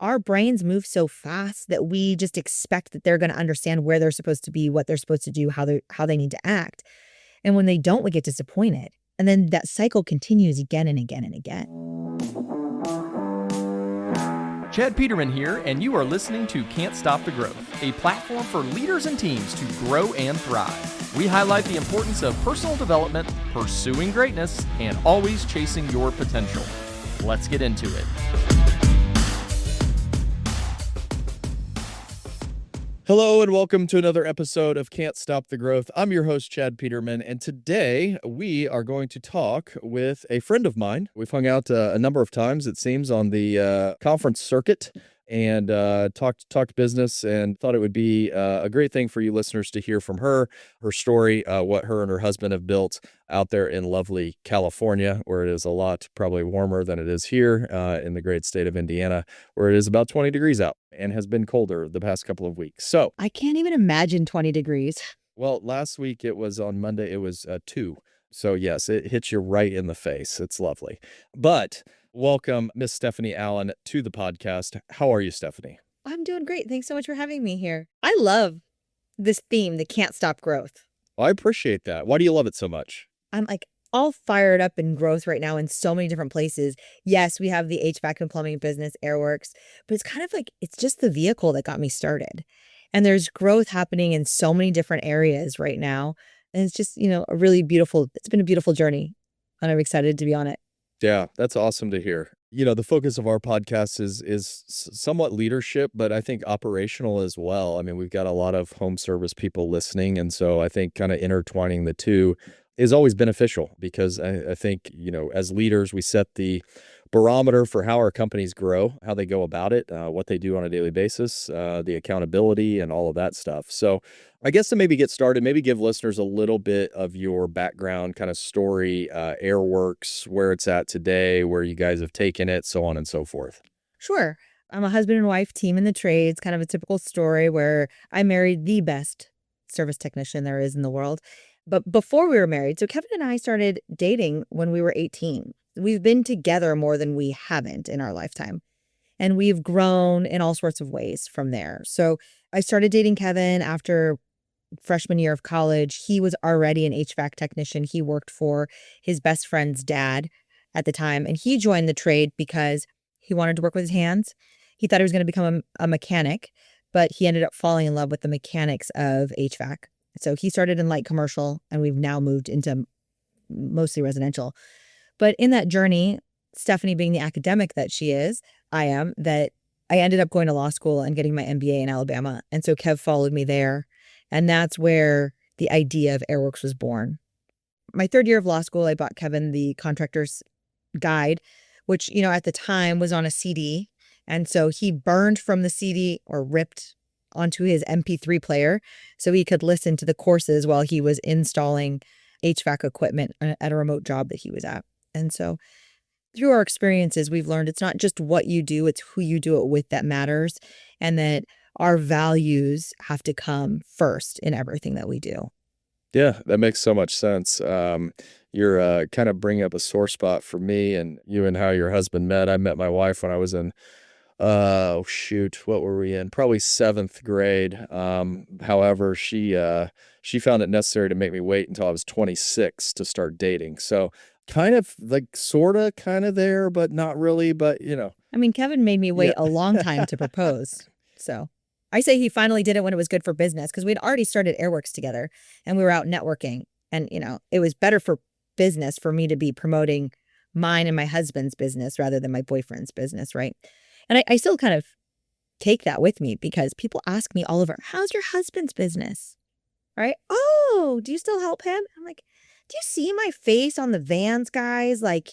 our brains move so fast that we just expect that they're going to understand where they're supposed to be, what they're supposed to do, how they need to act. And when they don't, we get disappointed. And then that cycle continues again and again and again. Chad Peterman here, and you are listening to Can't Stop the Growth, a platform for leaders and teams to grow and thrive. We highlight the importance of personal development, pursuing greatness, and always chasing your potential. Let's get into it. Hello and welcome to another episode of Can't Stop the Growth. I'm your host, Chad Peterman, and today we are going to talk with a friend of mine. We've hung out a number of times, it seems, on the conference circuit and talked business, and thought it would be a great thing for you listeners to hear from her story, what her and her husband have built out there in lovely California, where it is a lot probably warmer than it is here in the great state of Indiana, where it is about 20 degrees out and has been colder the past couple of weeks. So I can't even imagine 20 degrees. Well, last week on Monday, it was 2. So yes, it hits you right in the face. It's lovely. But welcome, Miss Stephanie Allen, to the podcast. How are you, Stephanie? I'm doing great. Thanks so much for having me here. I love this theme, the can't stop growth. Well, I appreciate that. Why do you love it so much? I'm like all fired up in growth right now in so many different places. Yes, we have the HVAC and plumbing business, Airworks, but it's kind of like, it's just the vehicle that got me started. And there's growth happening in so many different areas right now. And it's just, it's been a beautiful journey, and I'm excited to be on it. Yeah, that's awesome to hear. The focus of our podcast is somewhat leadership, but I think operational as well. I mean, we've got a lot of home service people listening. And so I think kind of intertwining the two is always beneficial, because I think, as leaders, we set the barometer for how our companies grow, how they go about it, what they do on a daily basis, the accountability and all of that stuff. So I guess to maybe get started, maybe give listeners a little bit of your background kind of story, Airworks, where it's at today, where you guys have taken it, so on and so forth. Sure. I'm a husband and wife team in the trades, kind of a typical story where I married the best service technician there is in the world. But before we were married, so Kevin and I started dating when we were 18. We've been together more than we haven't in our lifetime. And we've grown in all sorts of ways from there. So I started dating Kevin after freshman year of college. He was already an HVAC technician. He worked for his best friend's dad at the time. And he joined the trade because he wanted to work with his hands. He thought he was going to become a mechanic, but he ended up falling in love with the mechanics of HVAC. So he started in light commercial, and we've now moved into mostly residential. But in that journey, Stephanie being the academic that she is, I ended up going to law school and getting my MBA in Alabama. And so Kev followed me there. And that's where the idea of Airworks was born. My third year of law school, I bought Kevin the Contractor's Guide, which, at the time was on a CD. And so he burned from the CD, or ripped onto his MP3 player, so he could listen to the courses while he was installing HVAC equipment at a remote job that he was at. And so through our experiences, we've learned it's not just what you do, it's who you do it with that matters, and that our values have to come first in everything that we do. Yeah, that makes so much sense. You're kind of bringing up a sore spot for me and you, and how your husband met. I met my wife when I was in what were we in? Probably 7th grade. However, she found it necessary to make me wait until I was 26 to start dating. So kind of like sorta kind of there, but not really, but I mean, Kevin made me wait a long time to propose. So I say he finally did it when it was good for business, because we'd already started Airworks together and we were out networking, and it was better for business for me to be promoting mine and my husband's business rather than my boyfriend's business, right? And I still kind of take that with me, because people ask me all over, how's your husband's business? Right? Oh, do you still help him? I'm like, do you see my face on the vans, guys? Like,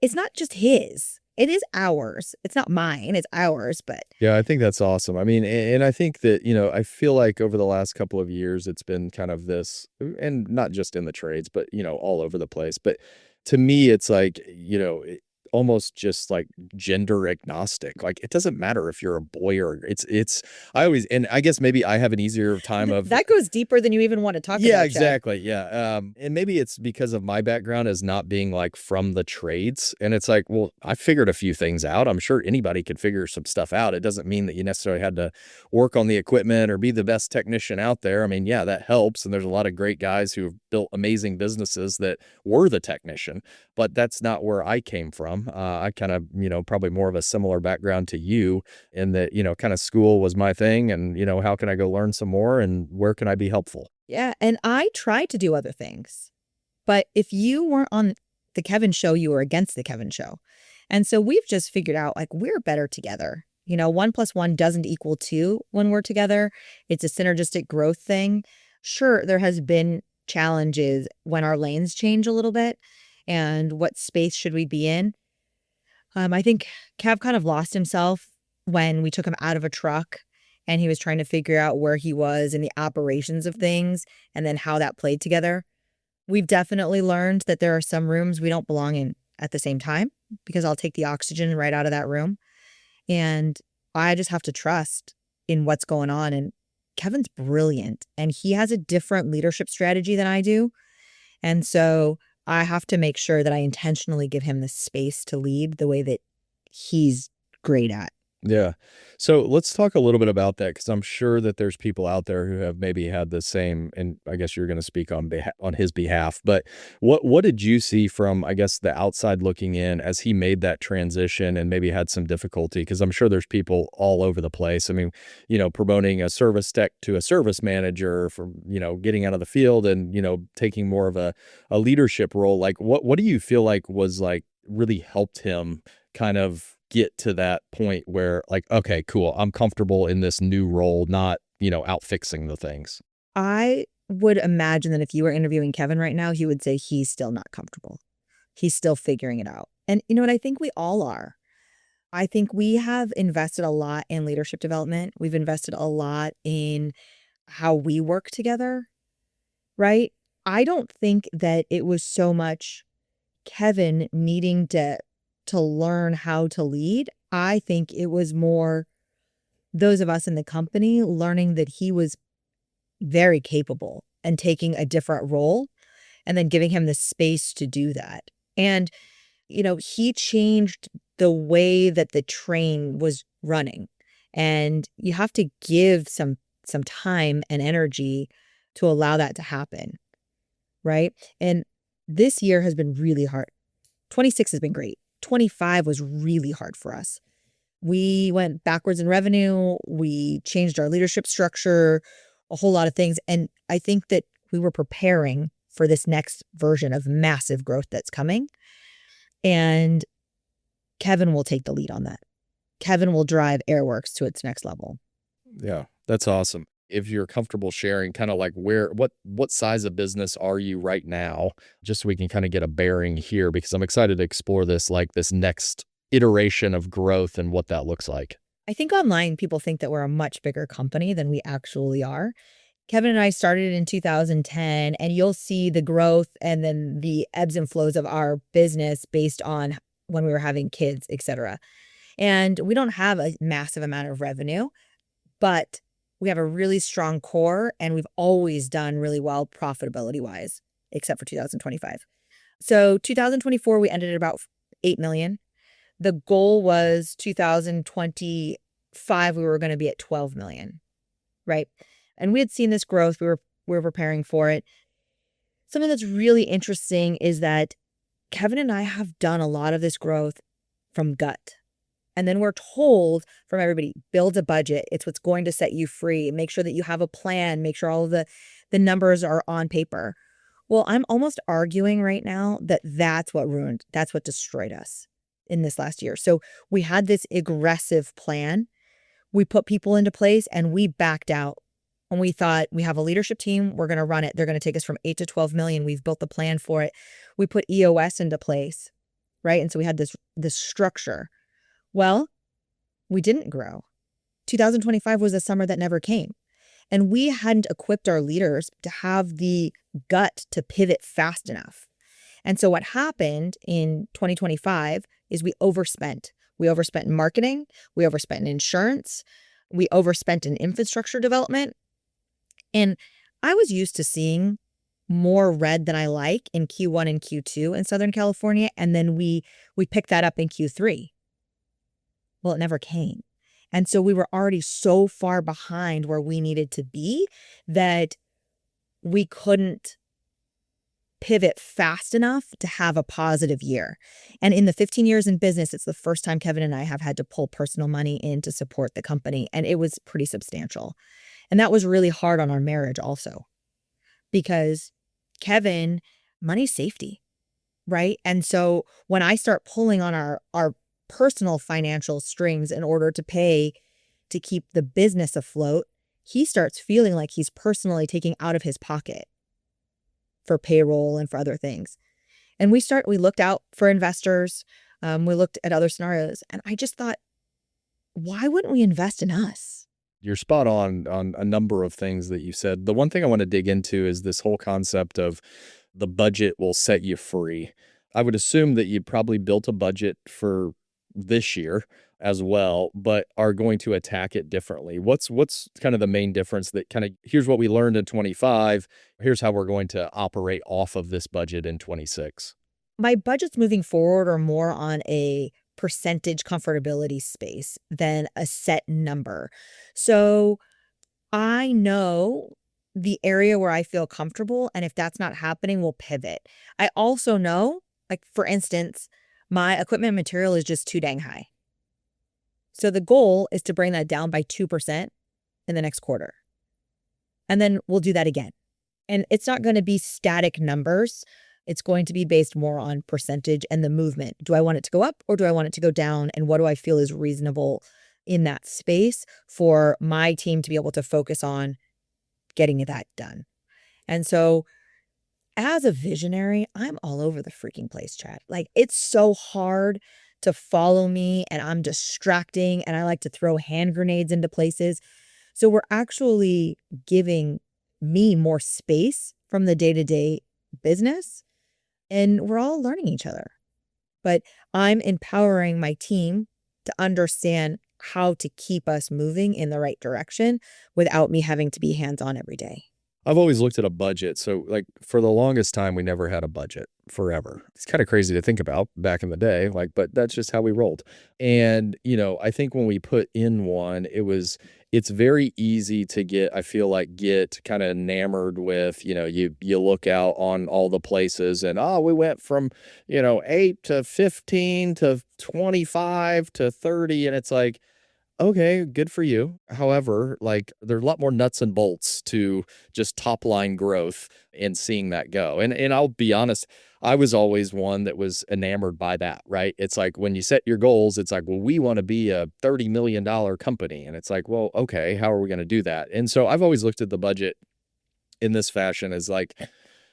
it's not just his. It is ours. It's not mine. It's ours. But yeah, I think that's awesome. I mean, and I think that, I feel like over the last couple of years, it's been kind of this, and not just in the trades, but, all over the place. But to me, it's like, almost just like gender agnostic. Like it doesn't matter if you're a boy or it's I always, and I guess maybe I have an easier time of That goes deeper than you even want to talk yeah, about, Chad. exactly. Yeah. And maybe it's because of my background as not being like from the trades. And it's like, well, I figured a few things out. I'm sure anybody could figure some stuff out. It doesn't mean that you necessarily had to work on the equipment or be the best technician out there. I mean, yeah, that helps. And there's a lot of great guys who have built amazing businesses that were the technician, but that's not where I came from. I kind of, probably more of a similar background to you in that, kind of school was my thing. And, how can I go learn some more and where can I be helpful? Yeah, and I tried to do other things. But if you weren't on the Kevin show, you were against the Kevin show. And so we've just figured out like we're better together. 1+1 doesn't equal 2 when we're together. It's a synergistic growth thing. Sure, there has been challenges when our lanes change a little bit and what space should we be in. I think Kev kind of lost himself when we took him out of a truck and he was trying to figure out where he was in the operations of things and then how that played together. We've definitely learned that there are some rooms we don't belong in at the same time because I'll take the oxygen right out of that room. And I just have to trust in what's going on. And Kevin's brilliant and he has a different leadership strategy than I do. And so I have to make sure that I intentionally give him the space to lead the way that he's great at. Yeah. So let's talk a little bit about that because I'm sure that there's people out there who have maybe had the same, and I guess you're going to speak on his behalf. But what did you see from, I guess, the outside looking in as he made that transition and maybe had some difficulty? Because I'm sure there's people all over the place. I mean, promoting a service tech to a service manager, from getting out of the field and taking more of a leadership role. Like what do you feel like was like really helped him kind of get to that point where like, okay, cool, I'm comfortable in this new role, not, out fixing the things? I would imagine that if you were interviewing Kevin right now, he would say he's still not comfortable. He's still figuring it out. And you know what? I think we all are. I think we have invested a lot in leadership development. We've invested a lot in how we work together, right? I don't think that it was so much Kevin needing to learn how to lead. I think it was more those of us in the company learning that he was very capable and taking a different role and then giving him the space to do that. And, he changed the way that the train was running. And you have to give some time and energy to allow that to happen. Right. And this year has been really hard. 26 has been great. 25 was really hard for us. We went backwards in revenue. We changed our leadership structure, a whole lot of things. And I think that we were preparing for this next version of massive growth that's coming. And Kevin will take the lead on that. Kevin will drive Airworks to its next level. Yeah, that's awesome. If you're comfortable sharing kind of like what size of business are you right now, just so we can kind of get a bearing here, because I'm excited to explore this, like this next iteration of growth and what that looks like. I think online people think that we're a much bigger company than we actually are. Kevin and I started in 2010, and you'll see the growth and then the ebbs and flows of our business based on when we were having kids, et cetera. And we don't have a massive amount of revenue, but we have a really strong core and we've always done really well profitability wise, except for 2025. So 2024, we ended at about 8 million. The goal was 2025, we were going to be at 12 million, right? And we had seen this growth. We were preparing for it. Something that's really interesting is that Kevin and I have done a lot of this growth from gut. And then we're told from everybody, build a budget. It's what's going to set you free. Make sure that you have a plan. Make sure all of the numbers are on paper. Well, I'm almost arguing right now that that's what destroyed us in this last year. So we had this aggressive plan. We put people into place and we backed out. And we thought, we have a leadership team. We're going to run it. They're going to take us from 8 to 12 million. We've built the plan for it. We put EOS into place, right? And so we had this structure. Well, we didn't grow. 2025 was a summer that never came. And we hadn't equipped our leaders to have the gut to pivot fast enough. And so what happened in 2025, is we overspent. We overspent in marketing. We overspent in insurance. We overspent in infrastructure development. And I was used to seeing more red than I like in Q1 and Q2 in Southern California. And then we picked that up in Q3. Well, it never came. And so we were already so far behind where we needed to be that we couldn't pivot fast enough to have a positive year. And in the 15 years in business, it's the first time Kevin and I have had to pull personal money in to support the company. And it was pretty substantial. And that was really hard on our marriage also, because Kevin, money's safety, right? And so when I start pulling on our personal financial strings in order to pay to keep the business afloat, he starts feeling like he's personally taking out of his pocket for payroll and for other things. And we looked out for investors. We looked at other scenarios, and I just thought, why wouldn't we invest in us? You're spot on a number of things that you said. The one thing I want to dig into is this whole concept of the budget will set you free. I would assume that you probably built a budget for this year as well, but are going to attack it differently. What's kind of the main difference that kind of, here's what we learned in 25, here's how we're going to operate off of this budget in 26? My budgets moving forward are more on a percentage comfortability space than a set number. So I know the area where I feel comfortable, and if that's not happening, we'll pivot. I also know, like, for instance, my equipment material is just too dang high. So the goal is to bring that down by 2% in the next quarter. And then we'll do that again. And it's not going to be static numbers. It's going to be based more on percentage and the movement. Do I want it to go up or do I want it to go down? And what do I feel is reasonable in that space for my team to be able to focus on getting that done? And so as a visionary, I'm all over the freaking place, Chad. Like, it's so hard to follow me, and I'm distracting, and I like to throw hand grenades into places. So we're actually giving me more space from the day-to-day business, and we're all learning each other. But I'm empowering my team to understand how to keep us moving in the right direction without me having to be hands-on every day. I've always looked at a budget. So like for the longest time, we never had a budget forever. It's kind of crazy to think about back in the day, like, but that's just how we rolled. And, I think when we put in one, it's very easy to get kind of enamored with, you look out on all the places and, we went from, 8 to 15 to 25 to 30. And it's like, okay, good for you. However, like there are a lot more nuts and bolts to just top line growth and seeing that go. And I'll be honest, I was always one that was enamored by that, right? It's like when you set your goals, it's like, well, we want to be a $30 million company. And it's like, well, okay, how are we going to do that? And so I've always looked at the budget in this fashion as like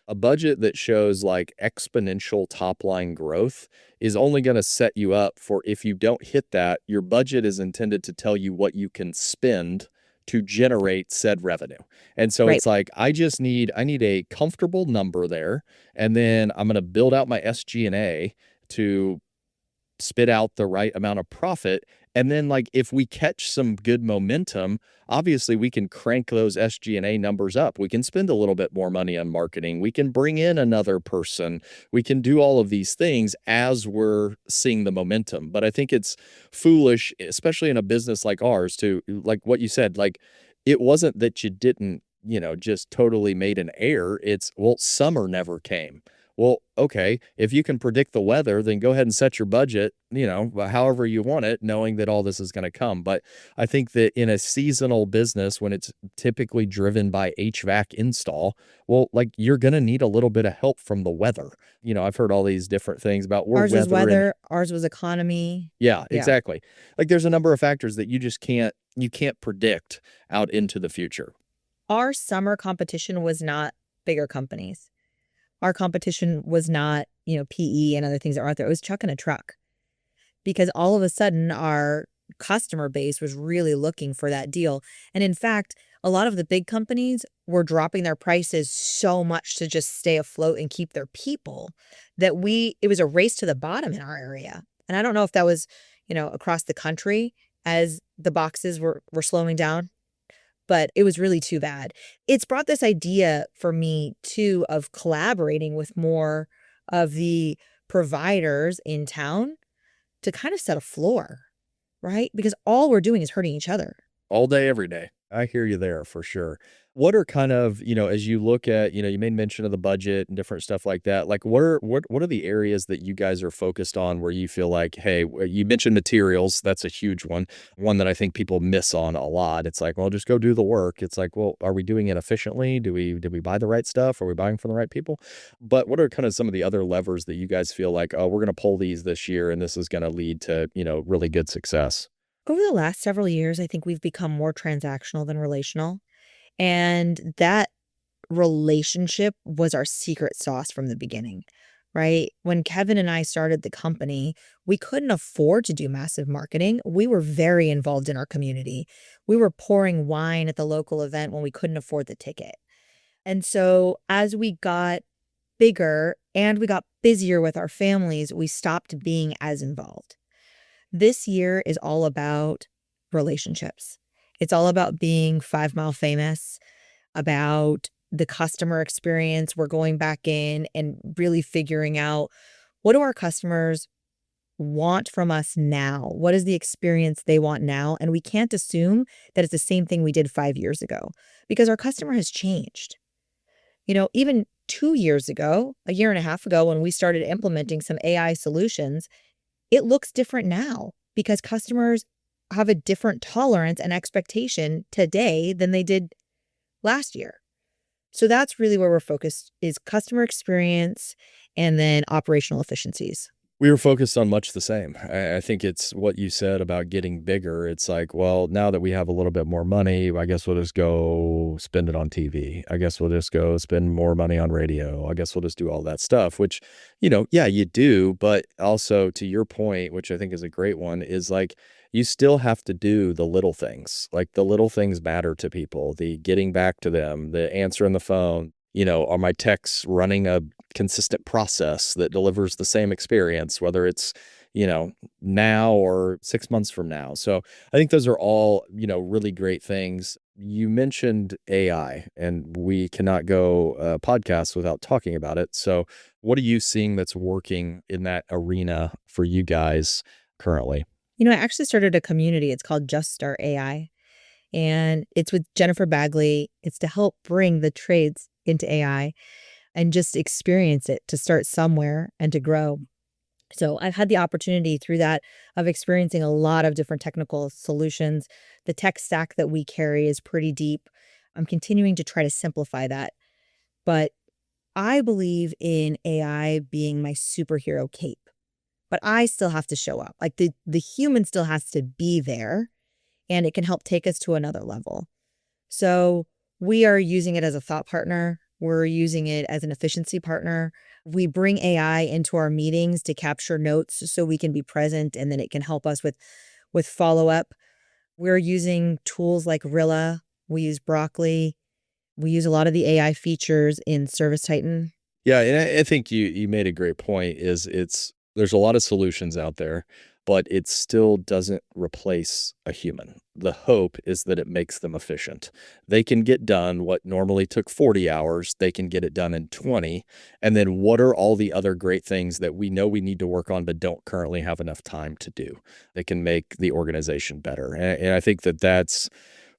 a budget that shows like exponential top line growth is only going to set you up for, if you don't hit that, your budget is intended to tell you what you can spend to generate said revenue. And so Right. it's like, I need a comfortable number there. And then I'm going to build out my SG&A to spit out the right amount of profit. And then like, if we catch some good momentum, obviously we can crank those SG&A numbers up. We can spend a little bit more money on marketing. We can bring in another person. We can do all of these things as we're seeing the momentum. But I think it's foolish, especially in a business like ours, to like what you said, like it wasn't that you didn't, just totally made an error. It's, well, summer never came. Well, okay, if you can predict the weather, then go ahead and set your budget, however you want it, knowing that all this is going to come. But I think that in a seasonal business, when it's typically driven by HVAC install, well, like you're going to need a little bit of help from the weather. I've heard all these different things about Ours was weather. weather, ours was economy. Yeah, Yeah. exactly. Like there's a number of factors that you can't predict out into the future. Our summer competition was not bigger companies. Our competition was not, PE and other things that are out there. It was Chuck and a truck, because all of a sudden our customer base was really looking for that deal. And in fact, a lot of the big companies were dropping their prices so much to just stay afloat and keep their people that it was a race to the bottom in our area. And I don't know if that was, across the country as the boxes were slowing down, but it was really too bad. It's brought this idea for me too of collaborating with more of the providers in town to kind of set a floor, right? Because all we're doing is hurting each other. All day, every day. I hear you there for sure. What are kind of, as you look at, you made mention of the budget and different stuff like that. Like what are the areas that you guys are focused on where you feel like, hey, you mentioned materials, that's a huge one that I think people miss on a lot. It's like, well, just go do the work. It's like, well, are we doing it efficiently? Did we buy the right stuff? Are we buying from the right people? But what are kind of some of the other levers that you guys feel like, oh, we're going to pull these this year and this is going to lead to, really good success? Over the last several years, I think we've become more transactional than relational. And that relationship was our secret sauce from the beginning, right? When Kevin and I started the company, we couldn't afford to do massive marketing. We were very involved in our community. We were pouring wine at the local event when we couldn't afford the ticket. And so as we got bigger and we got busier with our families, we stopped being as involved. This year is all about relationships. It's all about being 5 Mile famous, about the customer experience. We're going back in and really figuring out, what do our customers want from us now? What is the experience they want now? And we can't assume that it's the same thing we did 5 years ago, because our customer has changed. Even 2 years ago, a year and a half ago, when we started implementing some AI solutions, it looks different now because customers have a different tolerance and expectation today than they did last year. So that's really where we're focused, is customer experience and then operational efficiencies. We were focused on much the same. I think it's what you said about getting bigger. It's like, well, now that we have a little bit more money, I guess we'll just go spend it on TV. I guess we'll just go spend more money on radio. I guess we'll just do all that stuff, which, yeah, you do. But also to your point, which I think is a great one, is like, you still have to do the little things. Like the little things matter to people, the getting back to them, the answering the phone. Are my techs running a consistent process that delivers the same experience, whether it's, now or 6 months from now? So I think those are all, really great things. You mentioned AI, and we cannot go podcast without talking about it. So what are you seeing that's working in that arena for you guys currently? I actually started a community. It's called Just Start AI. And it's with Jennifer Bagley. It's to help bring the trades into AI and just experience it, to start somewhere and to grow. So I've had the opportunity through that of experiencing a lot of different technical solutions. The tech stack that we carry is pretty deep. I'm continuing to try to simplify that. But I believe in AI being my superhero cape. But I still have to show up. Like the human still has to be there, and it can help take us to another level. So we are using it as a thought partner. We're using it as an efficiency partner. We bring AI into our meetings to capture notes so we can be present, and then it can help us with follow-up. We're using tools like Rilla. We use Broccoli. We use a lot of the AI features in Service Titan. Yeah, and I think you made a great point. There's a lot of solutions out there, but it still doesn't replace a human. The hope is that it makes them efficient. They can get done what normally took 40 hours, they can get it done in 20. And then what are all the other great things that we know we need to work on but don't currently have enough time to do that can make the organization better? And I think that's,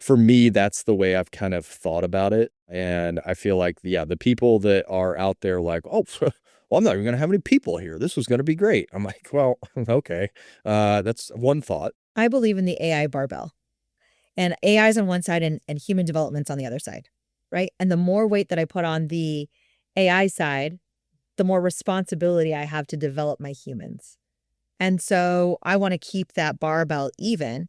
for me, that's the way I've kind of thought about it. And I feel like, yeah, the people that are out there like, oh, well, I'm not even going to have any people here. This was going to be great. I'm like, well, okay. That's one thought. I believe in the AI barbell, and AI is on one side and human development's on the other side, right? And the more weight that I put on the AI side, the more responsibility I have to develop my humans. And so I want to keep that barbell even.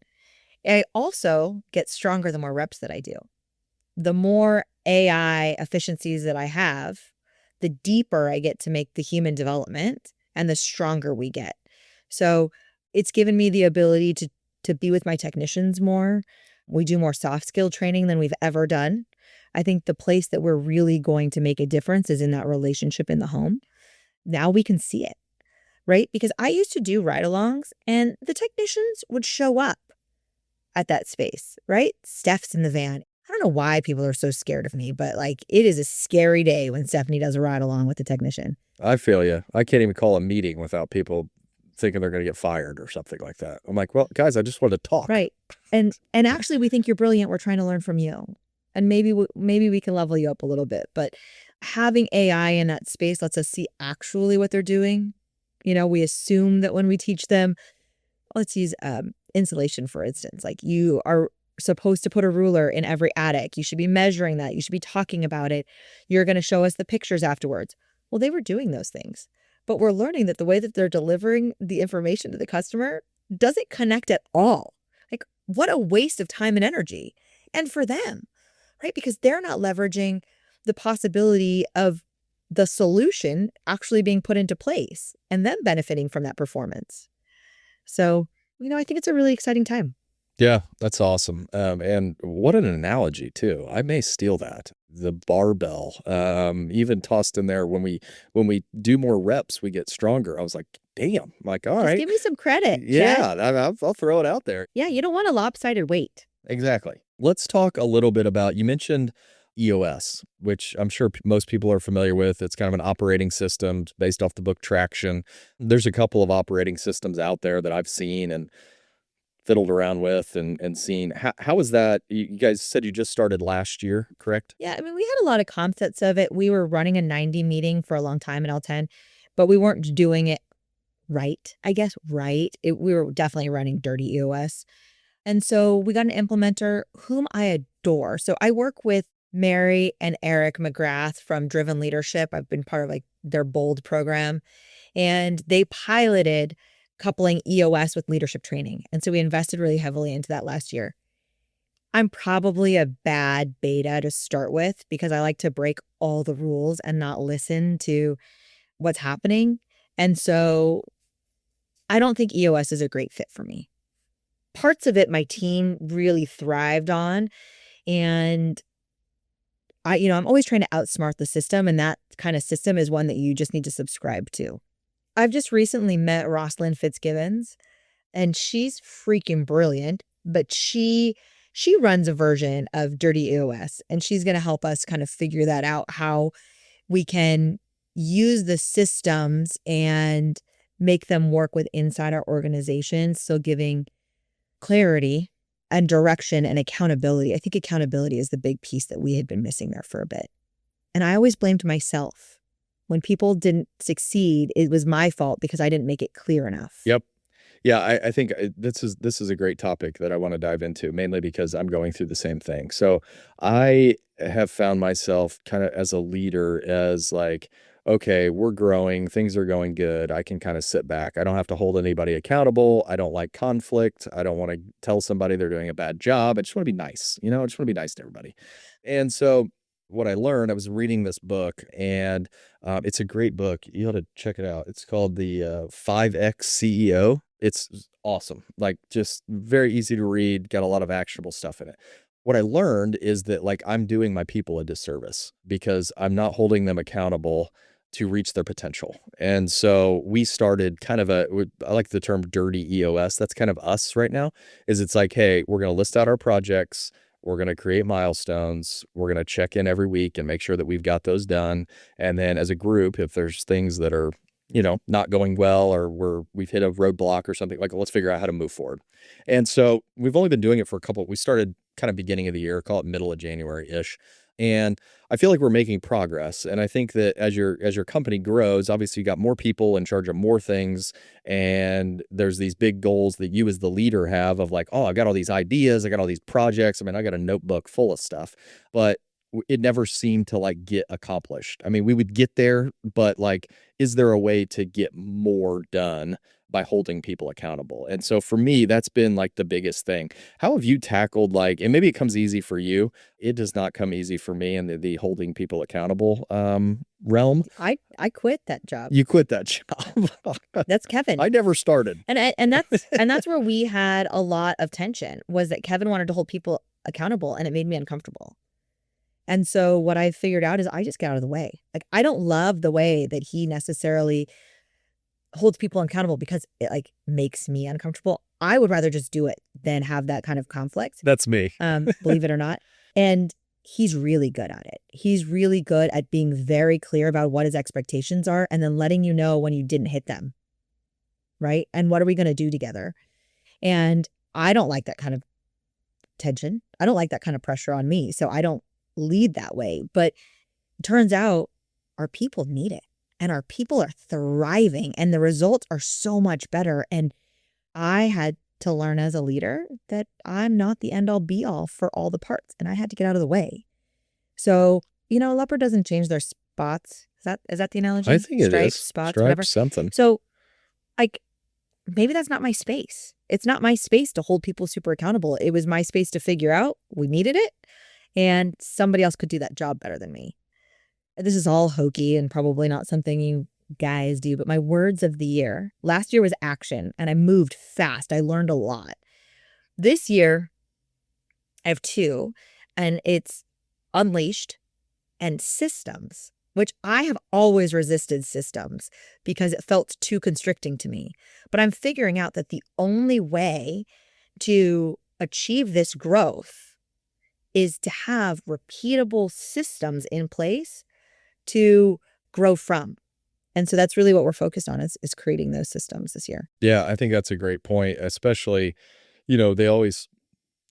I also get stronger the more reps that I do. The more AI efficiencies that I have, the deeper I get to make the human development and the stronger we get. So it's given me the ability to be with my technicians more. We do more soft skill training than we've ever done. I think the place that we're really going to make a difference is in that relationship in the home. Now we can see it. right? Because I used to do ride-alongs and the technicians would show up at that space, right? Steph's in the van. I don't know why people are so scared of me, but like it is a scary day when Stephanie does a ride along with the technician. I feel you. I can't even call a meeting without people thinking they're going to get fired or something like that. I'm like, well, guys, I just wanted to talk. Right. And actually we think you're brilliant. We're trying to learn from you. And maybe we can level you up a little bit, but having AI in that space lets us see actually what they're doing. You know, we assume that when we teach them, let's use insulation, for instance, like you are supposed to put a ruler in every attic. You should be measuring that. You should be talking about it. You're going to show us the pictures afterwards. Well, they were doing those things, but we're learning that the way that they're delivering the information to the customer doesn't connect at all. Like, what a waste of time and energy. And for them, right? Because they're not leveraging the possibility of the solution actually being put into place and them benefiting from that performance. So, you know, I think it's a really exciting time. Yeah, that's awesome. And what an analogy too. I may steal that. The barbell, even tossed in there when we do more reps, we get stronger. I was like, damn, I'm like, all Just right. give me some credit, Chad. Yeah, I'll throw it out there. Yeah, you don't want a lopsided weight. Exactly. Let's talk a little bit about, you mentioned EOS, which I'm sure most people are familiar with. It's kind of an operating system based off the book Traction. There's a couple of operating systems out there that I've seen and fiddled around with and seen. How is that? You guys said you just started last year, correct? Yeah, I mean, we had a lot of concepts of it. We were running a 90 meeting for a long time at L10, but we weren't doing it right, I guess, right. We were definitely running dirty EOS. And so we got an implementer whom I adore. So I work with Mary and Eric McGrath from Driven Leadership. I've been part of like their BOLD program, and they piloted coupling EOS with leadership training. And so we invested really heavily into that last year. I'm probably a bad beta to start with because I like to break all the rules and not listen to what's happening. And so I don't think EOS is a great fit for me. Parts of it my team really thrived on, and I'm always trying to outsmart the system, and that kind of system is one that you just need to subscribe to. I've just recently met Rosalind Fitzgibbons, and she's freaking brilliant, but she runs a version of Dirty EOS, and she's going to help us kind of figure that out, how we can use the systems and make them work with inside our organization, so giving clarity and direction and accountability. I think accountability is the big piece that we had been missing there for a bit. And I always blamed myself. When people didn't succeed, it was my fault because I didn't make it clear enough. Yep. Yeah, I think this is a great topic that I want to dive into, mainly because I'm going through the same thing. So I have found myself kind of as a leader as like, okay, we're growing, things are going good. I can kind of sit back. I don't have to hold anybody accountable. I don't like conflict. I don't want to tell somebody they're doing a bad job. I just want to be nice. I just want to be nice to everybody. And so what I learned, I was reading this book, and it's a great book. You ought to check it out. It's called the 5X CEO. It's awesome. Like, just very easy to read, got a lot of actionable stuff in it. What I learned is that like I'm doing my people a disservice because I'm not holding them accountable to reach their potential. And so we started kind of I like the term dirty EOS. That's kind of us right now, is it's like, hey, we're going to list out our projects. We're going to create milestones. We're going to check in every week and make sure that we've got those done. And then as a group, if there's things that are, not going well, or we've hit a roadblock or something, like, let's figure out how to move forward. And so we've only been doing it for we started kind of beginning of the year, call it middle of January-ish. And I feel like we're making progress. And I think that as your company grows, obviously you got more people in charge of more things. And there's these big goals that you as the leader have of like, oh, I got all these ideas. I got all these projects. I mean, I got a notebook full of stuff, but it never seemed to like get accomplished. I mean, we would get there, but like, is there a way to get more done by holding people accountable? And so for me, that's been like the biggest thing. How have you tackled and maybe it comes easy for you. It does not come easy for me in the holding people accountable realm. I quit that job. You quit that job. That's Kevin. I never started. And that's where we had a lot of tension, was that Kevin wanted to hold people accountable, and it made me uncomfortable. And so what I figured out is I just get out of the way. Like, I don't love the way that he necessarily holds people accountable because it like makes me uncomfortable. I would rather just do it than have that kind of conflict. That's me. Believe it or not. And he's really good at it. He's really good at being very clear about what his expectations are and then letting you know when you didn't hit them. Right. And what are we going to do together? And I don't like that kind of tension. I don't like that kind of pressure on me. So I don't lead that way. But it turns out our people need it. And our people are thriving and the results are so much better. And I had to learn as a leader that I'm not the end all be all for all the parts. And I had to get out of the way. So, a leopard doesn't change their spots. Is that the analogy? I think it Stripes, is. spots, Stripes, whatever. something. So like maybe that's not my space. It's not my space to hold people super accountable. It was my space to figure out we needed it and somebody else could do that job better than me. This is all hokey and probably not something you guys do, but my words of the year. Last year was action and I moved fast. I learned a lot. This year, I have two, and it's unleashed and systems, which I have always resisted systems because it felt too constricting to me. But I'm figuring out that the only way to achieve this growth is to have repeatable systems in place to grow from. And so that's really what we're focused on is creating those systems this year. Yeah, I think that's a great point, especially, they always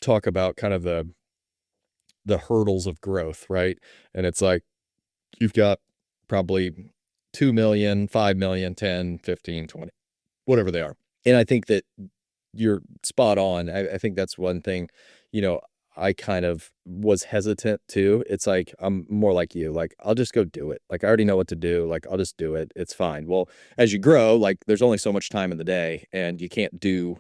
talk about kind of the hurdles of growth, right? And it's like you've got probably 2 million, 5 million, 10, 15, 20, whatever they are. And I think that you're spot on. I think that's one thing, I kind of was hesitant too. It's like, I'm more like you, like, I'll just go do it. Like, I already know what to do. Like, I'll just do it. It's fine. Well, as you grow, like there's only so much time in the day and you can't do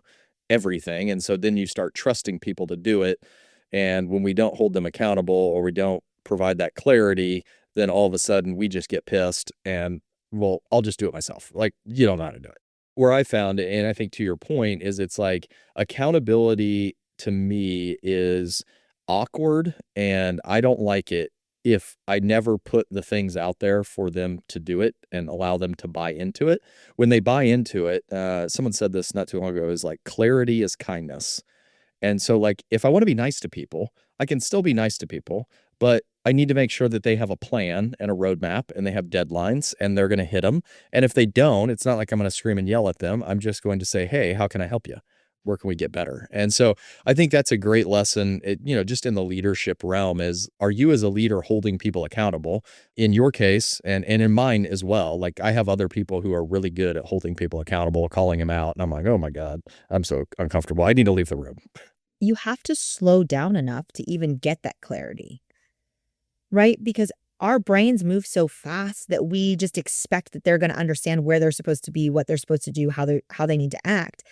everything. And so then you start trusting people to do it. And when we don't hold them accountable or we don't provide that clarity, then all of a sudden we just get pissed and, well, I'll just do it myself. Like, you don't know how to do it. Where I found, and I think to your point, is it's like accountability to me is awkward and I don't like it if I never put the things out there for them to do it and allow them to buy into it. When they buy into it, someone said this not too long ago, is like clarity is kindness. And so like, if I want to be nice to people, I can still be nice to people, but I need to make sure that they have a plan and a roadmap and they have deadlines and they're going to hit them. And if they don't, it's not like I'm going to scream and yell at them. I'm just going to say, hey, how can I help you? Where can we get better? And so I think that's a great lesson, just in the leadership realm is, are you as a leader holding people accountable in your case and in mine as well? Like I have other people who are really good at holding people accountable, calling them out. And I'm like, oh my God, I'm so uncomfortable. I need to leave the room. You have to slow down enough to even get that clarity, right? Because our brains move so fast that we just expect that they're going to understand where they're supposed to be, what they're supposed to do, how they need to act.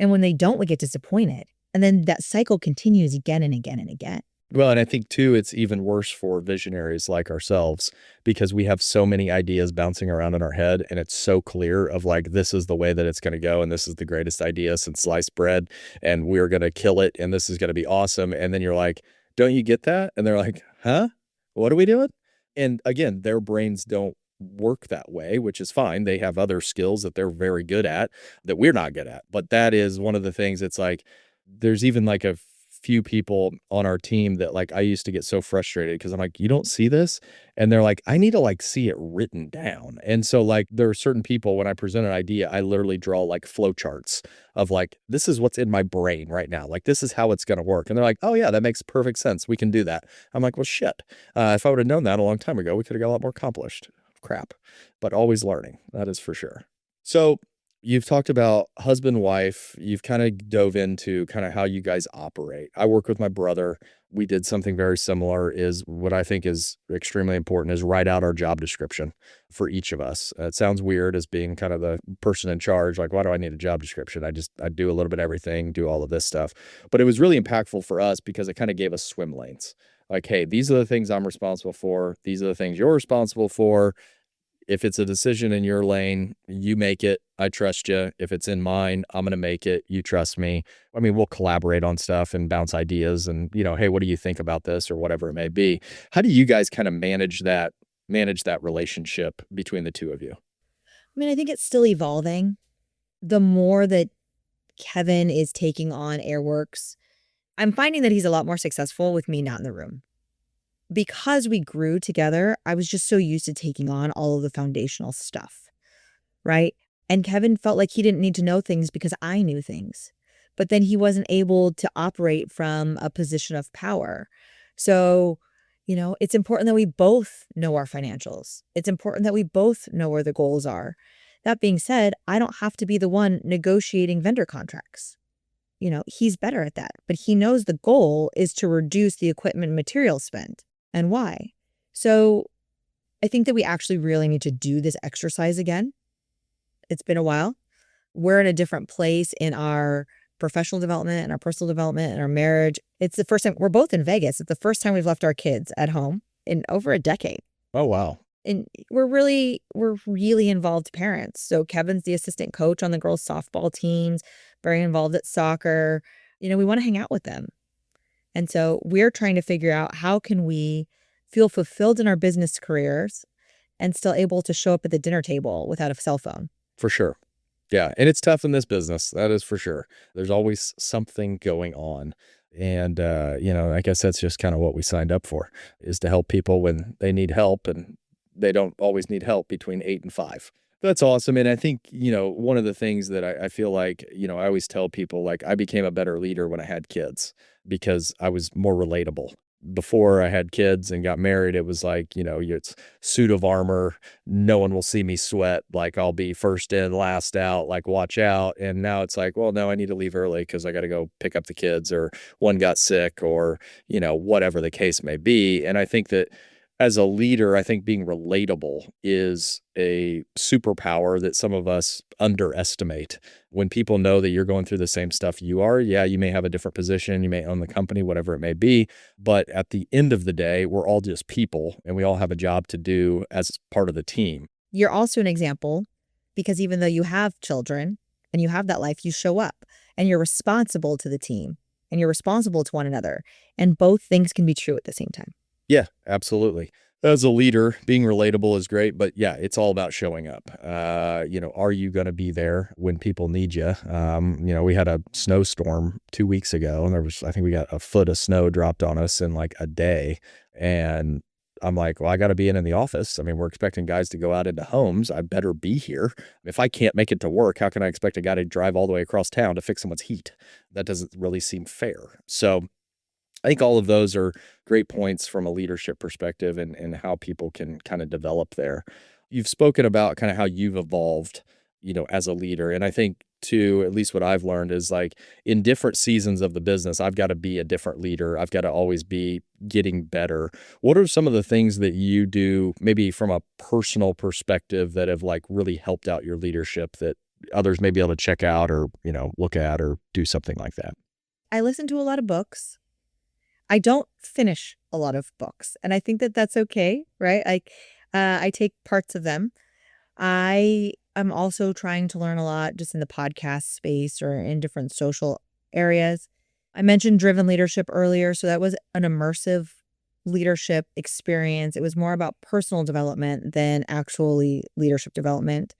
And when they don't, we get disappointed. And then that cycle continues again and again and again. Well, and I think too, it's even worse for visionaries like ourselves because we have so many ideas bouncing around in our head and it's so clear of like, this is the way that it's going to go. And this is the greatest idea since sliced bread and we're going to kill it. And this is going to be awesome. And then you're like, don't you get that? And they're like, huh? What are we doing? And again, their brains don't work that way, which is fine. They have other skills that they're very good at that we're not good at. But that is one of the things. It's like, there's even like a few people on our team that like, I used to get so frustrated because I'm like, you don't see this? And they're like, I need to like see it written down. And so like, there are certain people when I present an idea, I literally draw like flow charts of like, this is what's in my brain right now. Like, this is how it's going to work. And they're like, oh yeah, that makes perfect sense. We can do that. I'm like, well, shit. If I would have known that a long time ago, we could have got a lot more accomplished. Crap, but always learning. That is for sure. So you've talked about husband, wife. You've kind of dove into kind of how you guys operate. I work with my brother. We did something very similar is what I think is extremely important is write out our job description for each of us. It sounds weird as being kind of the person in charge. Like, why do I need a job description? I do a little bit of everything, do all of this stuff. But it was really impactful for us because it kind of gave us swim lanes. Like, hey, these are the things I'm responsible for. These are the things you're responsible for. If it's a decision in your lane, you make it. I trust you. If it's in mine, I'm going to make it. You trust me. I mean, we'll collaborate on stuff and bounce ideas and, hey, what do you think about this or whatever it may be? How do you guys kind of manage that relationship between the two of you? I mean, I think it's still evolving. The more that Kevin is taking on Airworks, I'm finding that he's a lot more successful with me not in the room. Because we grew together, I was just so used to taking on all of the foundational stuff, right? And Kevin felt like he didn't need to know things because I knew things. But then he wasn't able to operate from a position of power. So, it's important that we both know our financials. It's important that we both know where the goals are. That being said, I don't have to be the one negotiating vendor contracts. He's better at that, but he knows the goal is to reduce the equipment material spend and why. So I think that we actually really need to do this exercise again. It's been a while. We're in a different place in our professional development and our personal development and our marriage. It's the first time we're both in Vegas. It's the first time we've left our kids at home in over a decade. Oh, wow. And we're really involved parents. So Kevin's the assistant coach on the girls' softball teams, very involved at soccer. We want to hang out with them. And so we're trying to figure out how can we feel fulfilled in our business careers and still able to show up at the dinner table without a cell phone. For sure. Yeah. And it's tough in this business. That is for sure. There's always something going on. And, I guess that's just kind of what we signed up for, is to help people when they need help, and they don't always need help between 8 and 5. That's awesome. And I think, one of the things that I feel like, I always tell people, like, I became a better leader when I had kids because I was more relatable. Before I had kids and got married, it was like, it's suit of armor. No one will see me sweat. Like, I'll be first in, last out, like, watch out. And now it's like, well, no, I need to leave early because I got to go pick up the kids, or one got sick, or, whatever the case may be. And I think that as a leader, I think being relatable is a superpower that some of us underestimate. When people know that you're going through the same stuff you are, yeah, you may have a different position, you may own the company, whatever it may be, but at the end of the day, we're all just people, and we all have a job to do as part of the team. You're also an example because even though you have children and you have that life, you show up and you're responsible to the team and you're responsible to one another. And both things can be true at the same time. Yeah, absolutely. As a leader, being relatable is great, but yeah, it's all about showing up. Are you going to be there when people need you? We had a snowstorm 2 weeks ago, and I think we got a foot of snow dropped on us in like a day. And I'm like, well, I got to be in the office. I mean, we're expecting guys to go out into homes. I better be here. If I can't make it to work, how can I expect a guy to drive all the way across town to fix someone's heat? That doesn't really seem fair. So I think all of those are great points from a leadership perspective, and how people can kind of develop there. You've spoken about kind of how you've evolved, as a leader. And I think too, at least what I've learned is, like, in different seasons of the business, I've got to be a different leader. I've got to always be getting better. What are some of the things that you do, maybe from a personal perspective, that have like really helped out your leadership that others may be able to check out, or, look at, or do something like that? I listen to a lot of books. I don't finish a lot of books, and I think that that's okay, right? Like, I take parts of them. I am also trying to learn a lot just in the podcast space or in different social areas. I mentioned driven leadership earlier, so that was an immersive leadership experience. It was more about personal development than actually leadership development.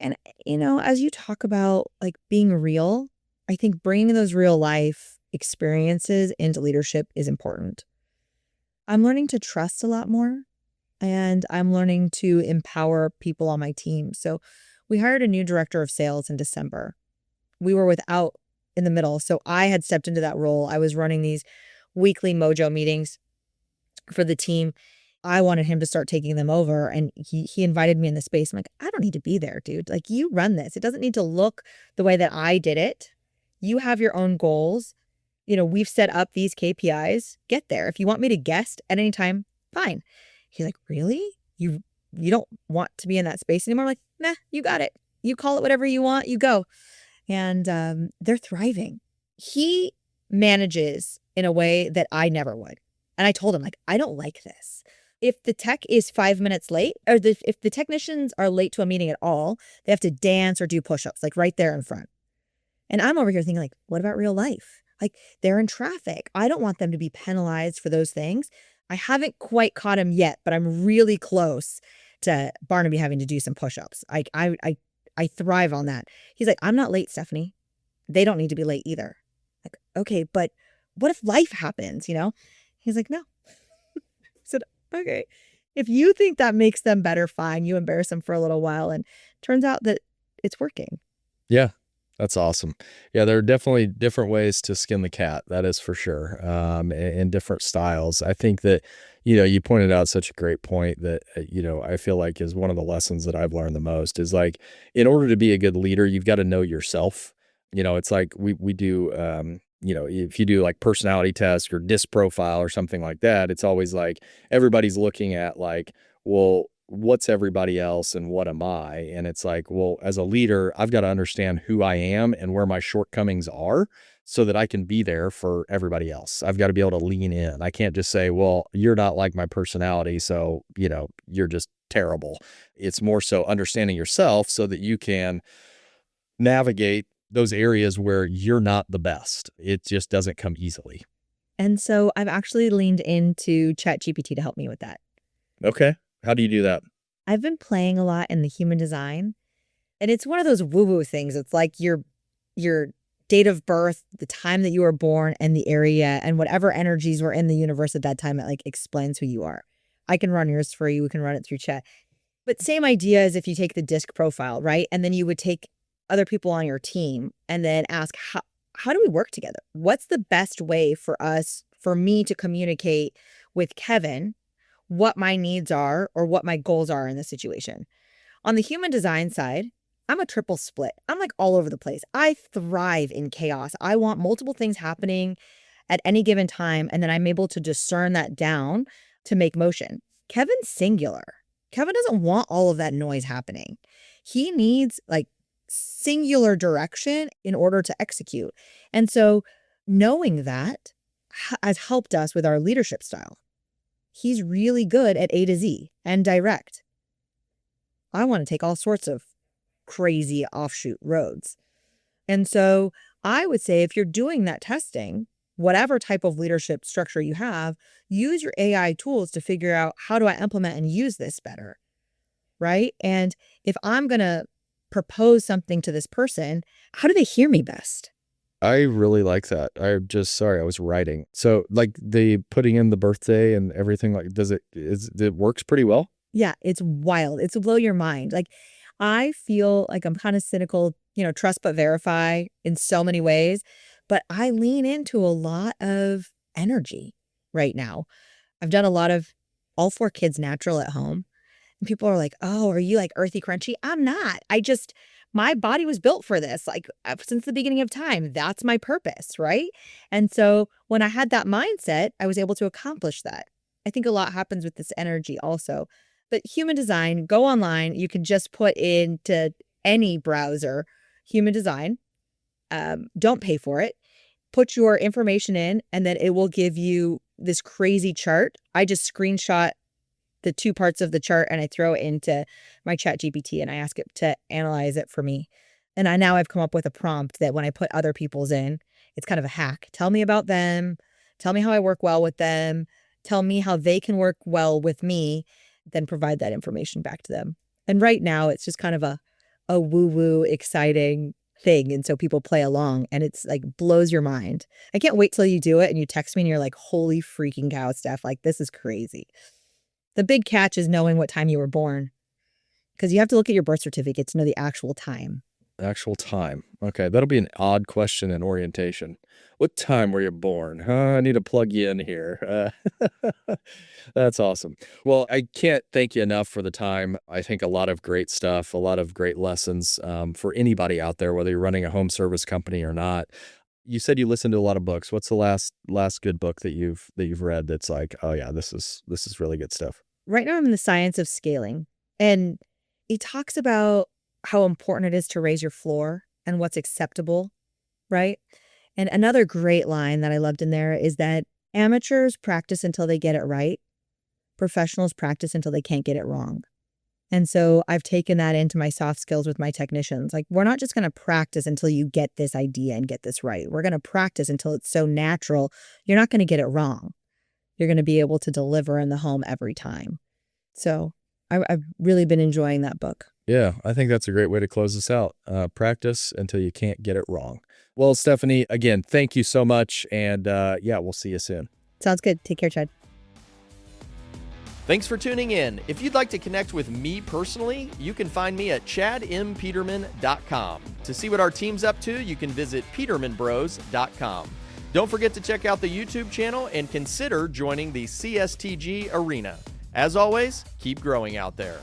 And, as you talk about like being real, I think bringing those real life experiences into leadership is important. I'm learning to trust a lot more, and I'm learning to empower people on my team. So we hired a new director of sales in December. We were without in the middle. So I had stepped into that role. I was running these weekly mojo meetings for the team. I wanted him to start taking them over, and he invited me in the space. I'm like, I don't need to be there, dude. Like, you run this. It doesn't need to look the way that I did it. You have your own goals. We've set up these KPIs. Get there. If you want me to guest at any time, fine. He's like, really? You don't want to be in that space anymore? I'm like, nah, you got it. You call it whatever you want. You go. And they're thriving. He manages in a way that I never would. And I told him, like, I don't like this. If the tech is 5 minutes late, or if the technicians are late to a meeting at all, they have to dance or do push-ups, like right there in front. And I'm over here thinking, like, what about real life? Like, they're in traffic. I don't want them to be penalized for those things. I haven't quite caught him yet, but I'm really close Barnaby having to do some push-ups. I thrive on that. He's like, I'm not late, Stephanie. They don't need to be late either. Like, okay, but what if life happens, He's like, no. I said, okay. If you think that makes them better, fine. You embarrass them for a little while. And turns out that it's working. Yeah, that's awesome. Yeah, there are definitely different ways to skin the cat. That is for sure. And different styles. I think that, you pointed out such a great point that, I feel like is one of the lessons that I've learned the most is like, in order to be a good leader, you've got to know yourself. It's like we do, if you do like personality tests or disc profile or something like that, it's always like everybody's looking at like, well, what's everybody else and what am I? And it's like, well, as a leader, I've got to understand who I am and where my shortcomings are so that I can be there for everybody else. I've got to be able to lean in. I can't just say, well, you're not like my personality, so, you're just terrible. It's more so understanding yourself so that you can navigate those areas where you're not the best. It just doesn't come easily. And so I've actually leaned into ChatGPT to help me with that. Okay. How do you do that? I've been playing a lot in the human design, and it's one of those woo-woo things. It's like your date of birth, the time that you were born, and the area, and whatever energies were in the universe at that time, it like explains who you are. I can run yours for you. We can run it through chat. But same idea as if you take the disc profile, right? And then you would take other people on your team and then ask, how do we work together? What's the best way for me to communicate with Kevin what my needs are or what my goals are in the situation? On the human design side, I'm a triple split. I'm like all over the place. I thrive in chaos. I want multiple things happening at any given time, and then I'm able to discern that down to make motion. Kevin's singular. Kevin doesn't want all of that noise happening. He needs like singular direction in order to execute. And so knowing that has helped us with our leadership style. He's really good at A to Z and direct. I want to take all sorts of crazy offshoot roads. And so I would say if you're doing that testing, whatever type of leadership structure you have, use your AI tools to figure out how do I implement and use this better, right? And if I'm going to propose something to this person, how do they hear me best? I really like that. Sorry, I was writing. So like the putting in the birthday and everything, like, it works pretty well? Yeah, it's wild. It's blow your mind. Like, I feel like I'm kind of cynical, trust but verify in so many ways, but I lean into a lot of energy right now. I've done a lot of all 4 kids natural at home. And people are like, oh, are you like earthy crunchy? I'm not. My body was built for this, like since the beginning of time. That's my purpose, right? And so when I had that mindset, I was able to accomplish that. I think a lot happens with this energy also. But human design, go online. You can just put into any browser, human design. Don't pay for it. Put your information in, and then it will give you this crazy chart. I just screenshot the 2 parts of the chart and I throw it into my ChatGPT and I ask it to analyze it for me. And I've come up with a prompt that when I put other people's in, it's kind of a hack. Tell me about them. Tell me how I work well with them. Tell me how they can work well with me. Then provide that information back to them. And right now it's just kind of a woo-woo exciting thing. And so people play along and it's like blows your mind. I can't wait till you do it and you text me and you're like, holy freaking cow, Steph. Like, this is crazy. The big catch is knowing what time you were born, because you have to look at your birth certificate to know the actual time. Actual time. Okay, that'll be an odd question in orientation. What time were you born? I need to plug you in here. That's awesome. Well, I can't thank you enough for the time. I think a lot of great stuff, a lot of great lessons for anybody out there, whether you're running a home service company or not. You said you listened to a lot of books. What's the last good book that you've read that's like, oh yeah, this is really good stuff? Right now I'm in the science of scaling, and it talks about how important it is to raise your floor and what's acceptable, right? And another great line that I loved in there is that amateurs practice until they get it right. Professionals practice until they can't get it wrong. And so I've taken that into my soft skills with my technicians. Like, we're not just going to practice until you get this idea and get this right. We're going to practice until it's so natural. You're not going to get it wrong. You're going to be able to deliver in the home every time. So I've really been enjoying that book. Yeah, I think that's a great way to close this out. Practice until you can't get it wrong. Well, Stephanie, again, thank you so much. And yeah, we'll see you soon. Sounds good. Take care, Chad. Thanks for tuning in. If you'd like to connect with me personally, you can find me at chadmpeterman.com. To see what our team's up to, you can visit petermanbros.com. Don't forget to check out the YouTube channel and consider joining the CSTG arena. As always, keep growing out there.